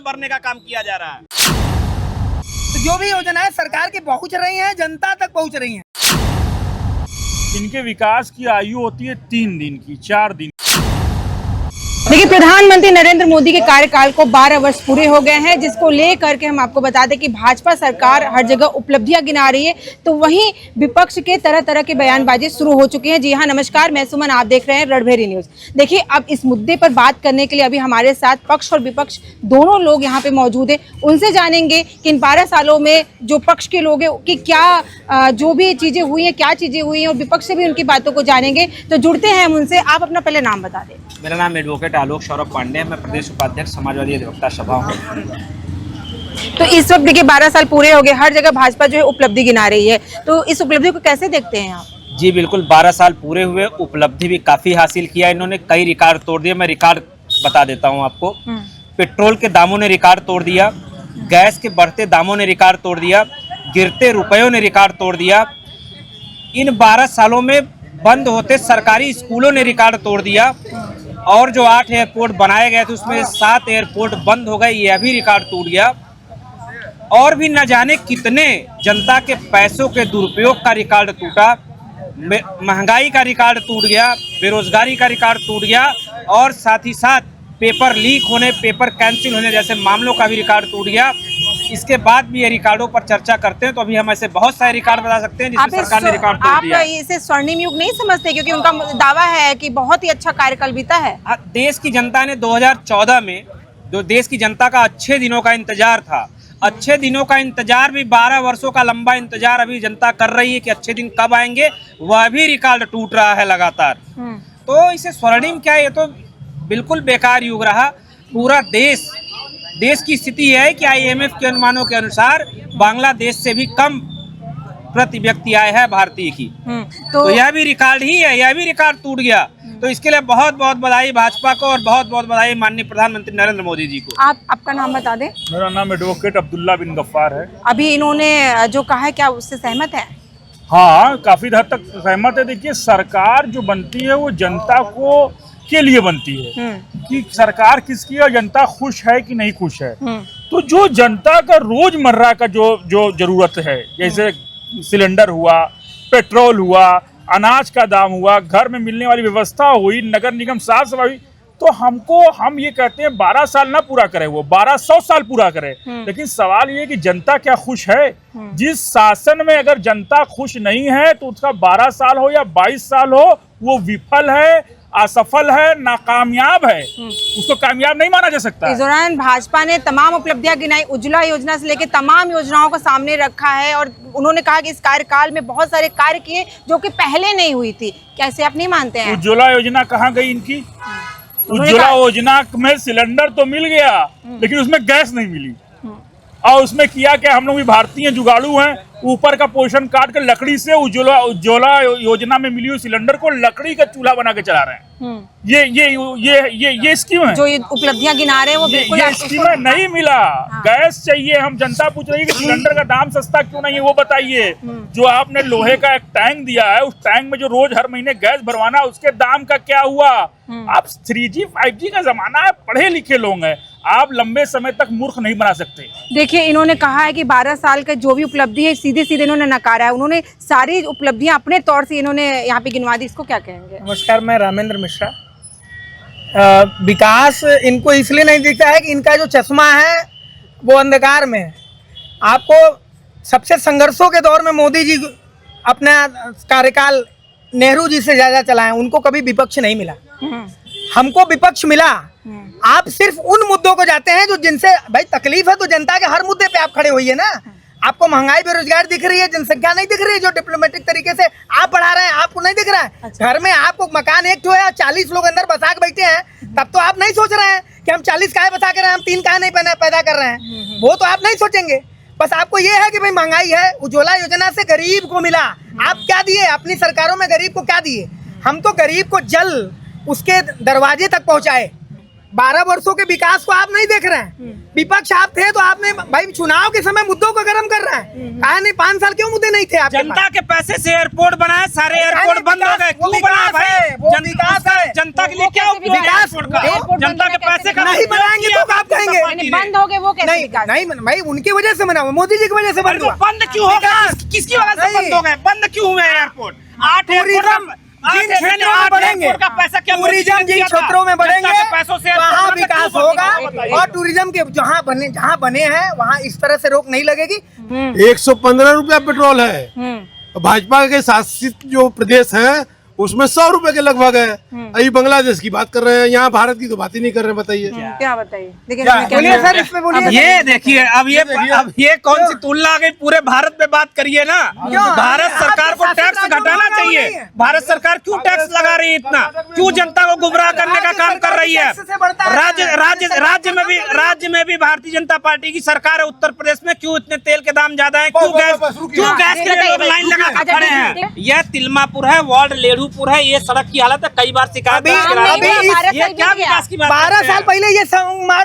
भरने का काम किया जा रहा है। तो जो भी योजनाएं सरकार की पहुंच रही हैं, जनता तक पहुंच रही हैं। इनके विकास की आयु होती है 3 दिन की, 4 दिन। देखिए, प्रधानमंत्री नरेंद्र मोदी के कार्यकाल को 12 वर्ष पूरे हो गए हैं, जिसको लेकर के हम आपको बता दें कि भाजपा सरकार हर जगह उपलब्धियां गिना रही है, तो वहीं विपक्ष के तरह तरह के बयानबाजी शुरू हो चुकी हैं। जी हाँ, नमस्कार, मैं सुमन, आप देख रहे हैं रणभेरी न्यूज। देखिए, अब इस मुद्दे पर बात करने के लिए अभी हमारे साथ पक्ष और विपक्ष दोनों लोग यहाँ पे मौजूद हैं। उनसे जानेंगे कि इन 12 सालों में जो पक्ष के लोग हैं कि क्या जो भी चीजें हुई हैं, क्या चीजें हुई हैं, और विपक्ष से भी उनकी बातों को जानेंगे। तो जुड़ते हैं हम उनसे। आप अपना पहले नाम बता दें। मेरा नाम एडवोकेट आलोक सौरभ पांडे है, मैं प्रदेश उपाध्यक्ष समाजवादी अधिवक्ता सभा हूँ। तो इस वक्त देखिए 12 साल पूरे हो गए, हर जगह भाजपा जो है उपलब्धि गिना रही है, तो इस उपलब्धि को कैसे देखते हैं आप? जी बिल्कुल, 12 साल पूरे हुए, उपलब्धि भी काफी हासिल किया इन्होंने, कई रिकॉर्ड तोड़ दिए। मैं रिकॉर्ड बता देता हूँ आपको। पेट्रोल के दामों ने रिकॉर्ड तोड़ दिया, गैस के बढ़ते दामों ने रिकॉर्ड तोड़ दिया, गिरते रुपयों ने रिकॉर्ड तोड़ दिया। इन 12 सालों में बंद होते सरकारी स्कूलों ने रिकॉर्ड तोड़ दिया, और जो 8 एयरपोर्ट बनाए गए थे उसमें 7 एयरपोर्ट बंद हो गए, यह भी रिकॉर्ड टूट गया। और भी न जाने कितने जनता के पैसों के दुरुपयोग का रिकॉर्ड टूटा, महंगाई का रिकॉर्ड टूट गया, बेरोजगारी का रिकॉर्ड टूट गया, और साथ ही साथ पेपर लीक होने, पेपर कैंसिल होने जैसे मामलों का भी रिकॉर्ड टूट गया। इसके बाद भी ये रिकॉर्डों पर चर्चा करते हैं तो अभी हम ऐसे बहुत सारे रिकॉर्ड बता सकते हैं जिसमें सरकार ने रिकॉर्ड तोड़ दिया। आप इसे स्वर्णिम युग नहीं समझते, क्योंकि उनका दावा है कि बहुत ही अच्छा कार्यकाल बीता है। देश की जनता ने 2014 में जो देश की जनता का अच्छे दिनों का इंतजार था, अच्छे दिनों का इंतजार भी 12 वर्षों का लंबा इंतजार अभी जनता कर रही है कि अच्छे दिन कब आएंगे, वह भी रिकॉर्ड टूट रहा है लगातार। तो इसे स्वर्णिम क्या है, ये तो बिल्कुल बेकार युग रहा। पूरा देश की स्थिति है कि IMF के अनुमानों के अनुसार बांग्लादेश से भी कम प्रति व्यक्ति आय है भारतीय की। तो यह भी रिकॉर्ड ही है, यह भी रिकॉर्ड टूट गया। तो इसके लिए बहुत बहुत बधाई भाजपा को, और बहुत बहुत बधाई माननीय प्रधानमंत्री नरेंद्र मोदी जी को। आपका नाम बता दें। मेरा नाम एडवोकेट अब्दुल्ला बिन गफ्फार है। अभी इन्होंने जो कहा है, क्या उससे सहमत है? हाँ, काफी हद तक सहमत है। देखिए, सरकार जो बनती है वो जनता को के लिए बनती है कि सरकार किसकी है, जनता खुश है कि नहीं खुश है। तो जो जनता का रोजमर्रा का जो जरूरत है, जैसे सिलेंडर हुआ, पेट्रोल हुआ, अनाज का दाम हुआ, घर में मिलने वाली व्यवस्था हुई, नगर निगम साफ सफाई, तो हम ये कहते हैं 12 साल ना पूरा करे, वो 1200 साल पूरा करे। लेकिन सवाल ये कि जनता क्या खुश है? जिस शासन में अगर जनता खुश नहीं है तो उसका 12 साल हो या 22 साल हो, वो विफल है, असफल है, नाकामयाब है, उसको कामयाब नहीं माना जा सकता। इस दौरान भाजपा ने तमाम उपलब्धियां गिनाई, उज्ज्वला योजना से लेकर तमाम योजनाओं को सामने रखा है, और उन्होंने कहा कि इस कार्यकाल में बहुत सारे कार्य किए जो कि पहले नहीं हुई थी। कैसे आप नहीं मानते हैं? उज्ज्वला योजना कहाँ गई इनकी? उज्ज्वला योजना में सिलेंडर तो मिल गया, लेकिन उसमें गैस नहीं मिली। और उसमें किया क्या, हम लोग भी भारतीय जुगाड़ू हैं, ऊपर का पोर्शन काट कर लकड़ी से उज्ज्वला योजना में मिली हुई सिलेंडर को लकड़ी का चूल्हा बना के चला रहे हैं। ये स्कीम है। जो ये उपलब्धियां गिना रहे हैं वो बिल्कुल ये स्कीम है, नहीं मिला। गैस चाहिए, हम जनता पूछ रही है कि सिलेंडर का दाम सस्ता क्यों नहीं है, वो बताइए। जो आपने लोहे का एक टैंक दिया है, उस टैंक में जो रोज हर महीने गैस भरवाना, उसके दाम का क्या हुआ? आप 3G 5G का जमाना है, पढ़े लिखे लोग हैं, आप लंबे समय तक मूर्ख नहीं बना सकते। देखिए, इन्होंने कहा है कि 12 साल का जो भी उपलब्धि है सीधे सीधे इन्होंने नकारा है। उन्होंने सारी उपलब्धियां अपने तौर से इन्होंने यहाँ पे गिनवा दी, इसको क्या कहेंगे? नमस्कार, मैं रामेंद्र मिश्रा। विकास इनको इसलिए नहीं दिखता है कि इनका जो चश्मा है वो अंधकार में है। आपको सबसे संघर्षों के दौर में मोदी जी अपना कार्यकाल नेहरू जी से ज्यादा चलाए, उनको कभी विपक्ष नहीं मिला, हमको विपक्ष मिला। आप सिर्फ उन मुद्दों को जाते हैं जो जिनसे भाई तकलीफ है, तो जनता के हर मुद्दे पे आप खड़े होइए ना। आपको महंगाई बेरोजगारी दिख रही है, जनसंख्या नहीं दिख रही है, जो डिप्लोमेटिक तरीके से आप बढ़ा रहे हैं, आपको नहीं दिख रहा है। अच्छा। घर में आपको मकान एक ठो है, 40 लोग अंदर बसा के बैठे हैं, तब तो आप नहीं सोच रहे हैं कि हम 40 काहे बसा कर रहे हैं, हम 3 काहे नहीं पैदा कर रहे हैं, वो तो आप नहीं सोचेंगे। बस आपको ये है कि भाई महंगाई है, उज्ज्वला योजना से गरीब को मिला। आप क्या दिए अपनी सरकारों में? गरीब को क्या दिए? हम तो गरीब को जल उसके दरवाजे तक पहुंचाए। 12 वर्षों के विकास को आप नहीं देख रहे हैं। विपक्ष आप थे तो आपने भाई चुनाव के समय मुद्दों को गर्म कर रहे हैं। कहा नहीं 5 साल क्यों मुद्दे नहीं थे आपके? जनता के पैसे से एयरपोर्ट बनाए, सारे एयरपोर्ट बंद हो गए, क्यों बनाए भाई? विकास है, जनता के लिए क्या उपयोग है एयरपोर्ट का? जनता के पैसे का नहीं बनाएंगे तो आप कहेंगे बंद हो गए वो कैसे नहीं विकास? नहीं भाई, उनकी वजह से बना हुआ, मोदी जी की वजह से बंद हुआ। बंद क्यों हो गया? किसकी वजह से बंद हो गए? बंद क्यों हुए एयरपोर्ट? 8 टूरिज्म जिन क्षेत्रों में बढ़ेंगे, का पैसा क्या टूरिज्म जिन क्षेत्रों में बढ़ेंगे पैसों से वहाँ विकास होगा, और टूरिज्म के जहाँ बने हैं वहाँ इस तरह से रोक नहीं लगेगी। 115 रुपया पेट्रोल है। भाजपा के शासित जो प्रदेश है उसमें 100 रुपए के लगभग है। अभी बांग्लादेश की बात कर रहे हैं, यहाँ भारत की तो बात ही नहीं कर रहे। बताइए क्या बताइए? देखिए बोलिए सर, इसमें बोलिए। ये देखिए, अब ये कौन सी तुलना आ गई? पूरे भारत में बात करिए ना। भारत सरकार को टैक्स घटाना चाहिए। भारत सरकार क्यों टैक्स लगा रही है इतना? क्यों जनता को गुमराह करने का काम कर रही है? राज्य में भी भारतीय जनता पार्टी की सरकार है। उत्तर प्रदेश में क्यों इतने तेल के दाम ज्यादा है? क्यों गैस के लिए लोग लाइन लगा कर खड़े हैं? यह तिलमापुर है, वार्ड लेढ़ूपुर है। ये सड़क की हालत है, कई बार शिकायत अभी ये क्या विकास की बात? 12 साल पहले ये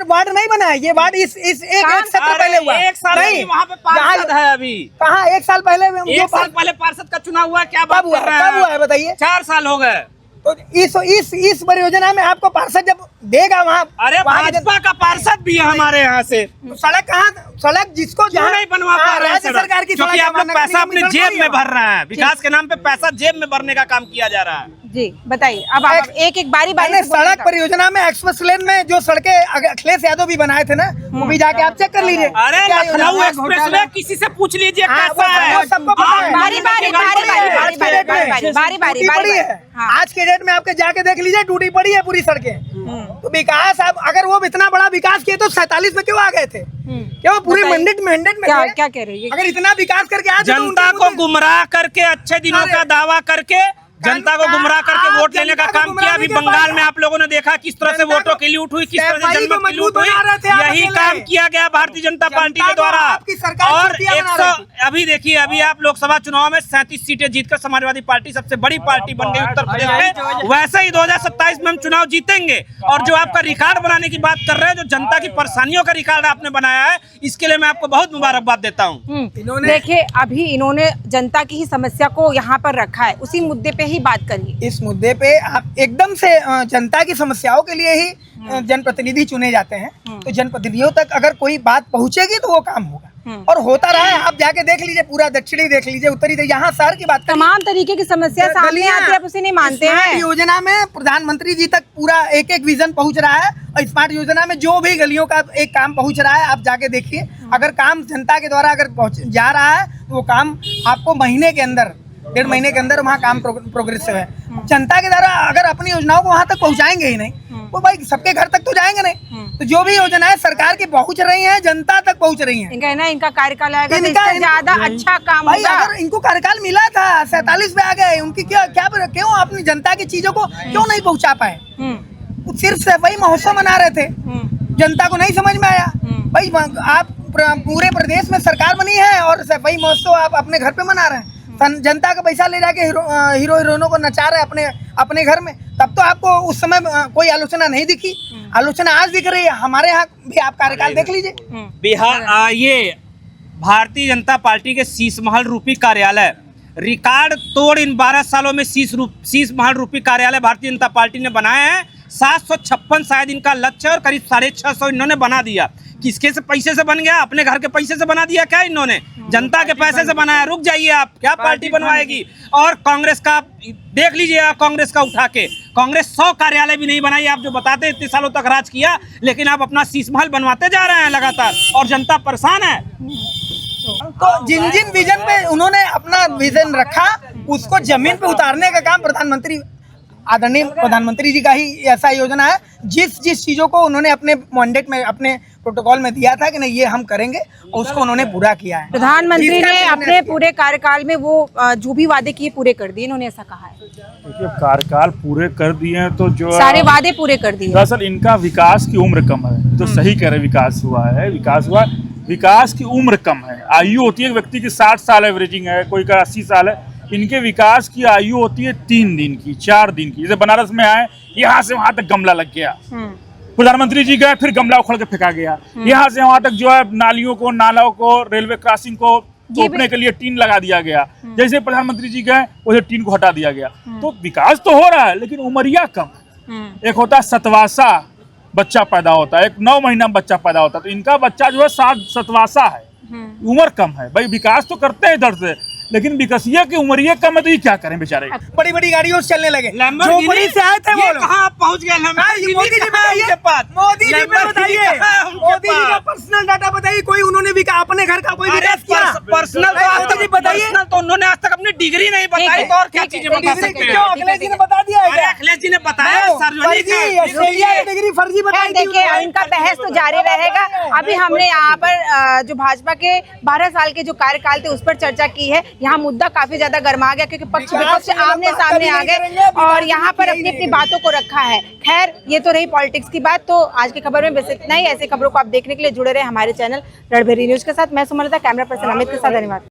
वार्ड नहीं बना है। ये वार्ड इस एक सत्र पहले हुआ। एक साल नहीं, वहाँ पे पार्षद है अभी। कहाँ? एक साल पहले, एक साल पहले पार्षद का चुनाव हुआ। क्या बात कर रहे हैं? कब हुआ है बताइए? 4 साल हो गए। तो इस परियोजना में आपको पार्षद जब देगा वहाँ, अरे भाजपा का पार्षद भी है हमारे यहाँ से। सड़क कहाँ? सड़क जिसको क्यों नहीं बनवा पा रहे हैं? राज्य सरकार की क्योंकि आप लोग पैसा अपने जेब में भर रहे हैं। विकास के नाम पे पैसा जेब में भरने का काम किया जा रहा है। जी बताइए, अब आप एक बारी मैंने सड़क परियोजना में एक्सप्रेस लेन में जो सड़कें अखिलेश यादव भी बनाए थे ना, वो भी जाके आप चेक कर लीजिए। अरे लखनऊ एक्सप्रेस वे किसी से पूछ लीजिए कैसा है। सबको पता है। बारी आज के डेट में आपके जाके देख लीजिए, टूटी पड़ी है पूरी सड़कें। तो विकास, आप अगर वो इतना बड़ा विकास किए तो 47 में क्यों आ गए थे? क्या वो पूरी मैंडेट में क्या कह रही है? अगर इतना विकास करके आज जनता को गुमराह करके, अच्छे दिनों का दावा करके, जनता को गुमराह करके वोट लेने का काम किया। अभी बंगाल में आप लोगों ने देखा किस तरह से वोटों की लूट हुई, किस तरह से जनमत की लूट हुई। यही काम किया गया भारतीय जनता पार्टी के द्वारा। और 100 अभी देखिए, अभी आप लोकसभा चुनाव में 37 सीटें जीतकर समाजवादी पार्टी सबसे बड़ी पार्टी बन गई उत्तर प्रदेश में। वैसे ही 2027 में हम चुनाव जीतेंगे। और जो आपका रिकॉर्ड बनाने की बात कर रहे हैं, जो जनता की परेशानियों का रिकॉर्ड आपने बनाया है, इसके लिए मैं आपको बहुत मुबारकबाद देता हूँ। देखिए, अभी इन्होंने जनता की ही समस्या को यहाँ पर रखा है, उसी मुद्दे पे ही बात करिए। इस मुद्दे पे आप एकदम से जनता की समस्याओं के लिए ही जनप्रतिनिधि चुने जाते हैं। तो जनप्रतिनिधियों तक अगर कोई बात पहुंचेगी तो वो काम होगा, और होता रहा है। आप जाके देख लीजिए, पूरा दक्षिणी देख लीजिए, उत्तरी देख, यहाँ शहर की बात तमाम तरीके की समस्या सामने आती है, आप उसे नहीं मानते हैं। योजना में प्रधानमंत्री जी तक पूरा एक विजन पहुंच रहा है, और स्मार्ट योजना में जो भी गलियों का एक काम पहुंच रहा है, आप जाके देखिए। अगर काम जनता के द्वारा अगर जा रहा है तो वो काम आपको महीने के अंदर, 1.5 महीने के अंदर वहाँ काम प्रोग्रेसिव है। जनता के द्वारा अगर अपनी योजनाओं को वहाँ तक पहुँचाएंगे ही नहीं, वो भाई सबके घर तक तो जाएंगे नहीं। तो जो भी योजनाएं सरकार की पहुँच रही हैं, जनता तक पहुँच रही हैं। इनका कार्यकाल आएगा तो इससे ज्यादा अच्छा काम होगा। अगर इनको कार्यकाल मिला था, 47 पे आ गए, उनकी क्यों अपनी जनता की चीजों को क्यों नहीं पहुँचा पाए? सिर्फ सफाई महोत्सव मना रहे थे, जनता को नहीं समझ में आया। भाई आप पूरे प्रदेश में सरकार बनी है और सफाई महोत्सव आप अपने घर पे मना रहे हैं। जनता का पैसा ले जाके हीरो हीरोइनों को नचा रहे अपने घर में। तब तो आपको उस समय कोई आलोचना नहीं दिखी। आलोचना आज दिख रही है। हमारे यहाँ भी आप कार्यकाल देख लीजिए। बिहार ये भारतीय जनता पार्टी के शीश महल रूपी कार्यालय रिकॉर्ड तोड़ इन 12 सालों में शीश महल रूपी कार्यालय भारतीय जनता पार्टी ने बनाए हैं। 756 शायद इनका लक्ष्य, और करीब 650 इन्होंने बना दिया। किसके से पैसे से बन गया? अपने घर के पैसे से बना दिया क्या इन्होंने? जनता के पैसे से बनाया। रुक जाइए, आप क्या पार्टी बनवाएगी? और कांग्रेस का देख लीजिए, कांग्रेस का उठा के कांग्रेस 100 कार्यालय भी नहीं बनाई। आप जो बताते इतने सालों तक राज किया, लेकिन आप अपना शीश महल बनवाते जा रहे हैं लगातार, और जनता परेशान है। तो जिन विजन पे उन्होंने अपना विजन रखा, उसको जमीन पे उतारने का काम आदरणीय प्रधानमंत्री जी का ही ऐसा योजना है। जिस चीजों को उन्होंने अपने मैंडेट में, अपने प्रोटोकॉल में दिया था कि नहीं ये हम करेंगे, उसको उन्होंने पूरा किया है। प्रधानमंत्री ने अपने पूरे कार्यकाल में वो जो भी वादे किए पूरे कर दिए, इन्होंने ऐसा कहा है। देखिए, कार्यकाल पूरे कर दिए हैं तो जो सारे वादे पूरे कर दिए। दरअसल इनका विकास की उम्र कम है। तो सही कह रहे, विकास हुआ है, विकास की उम्र कम है। आयु होती है व्यक्ति की 60 साल एवरेजिंग है, कोई का 80 साल है। इनके विकास की आयु होती है 3 दिन की, 4 दिन की। जैसे बनारस में आए, यहाँ से वहां तक गमला लग गया, प्रधानमंत्री जी गए, फिर गमला उखड़ के फेंका गया। यहाँ से वहां तक जो है नालियों को, नालों को, रेलवे क्रॉसिंग को तोपने के लिए टीन लगा दिया गया। जैसे प्रधानमंत्री जी गए, वैसे टीन को हटा दिया गया। तो विकास तो हो रहा है, लेकिन उमरिया कम। एक होता है सतवासा, बच्चा पैदा होता है, एक 9 महीना में बच्चा पैदा होता है, तो इनका बच्चा जो है 7 सतवासा है, उम्र कम है। भाई विकास तो करते हैं इधर से, लेकिन विकसिया की उम्र ये कम है, तो ये क्या करें बेचारे। बड़ी बड़ी गाड़ियों से चलने लगे, झोपड़ी से आए थे वो लोग। कहाँ पहुँच गए? मोदी जी बताइए, मोदी जी बताइए, मोदी जी का पर्सनल डाटा बताइए, कोई उन्होंने भी अपने घर का कोई विकास किया? पर्सनल मोदी जी बताइए, तो उन्होंने आज तक अपनी डिग्री नहीं बताई, तो और क्या चीजें बता सकते हैं? क्यों अखिलेश जी ने बता दिया है क्या? अखिलेश जी ने बताया ऑस्ट्रेलिया की डिग्री फर्जी बताई। देखिए इनका बहस तो जारी रहेगा। अभी हमने यहाँ पर जो भाजपा के 12 साल के जो कार्यकाल थे उस पर चर्चा की है। यहाँ मुद्दा काफी ज्यादा गर्मा गया क्योंकि पक्ष विपक्ष आमने सामने आ गए और यहाँ पर अपनी अपनी बातों को रखा है। खैर ये तो रही पॉलिटिक्स की बात। तो आज की खबर में बस इतना ही। ऐसी खबरों को आप देखने के लिए जुड़े रहे हमारे चैनल रणभेरी न्यूज के साथ। मैं सुमलता, कैमरा पर्सन अमित के साथ। धन्यवाद।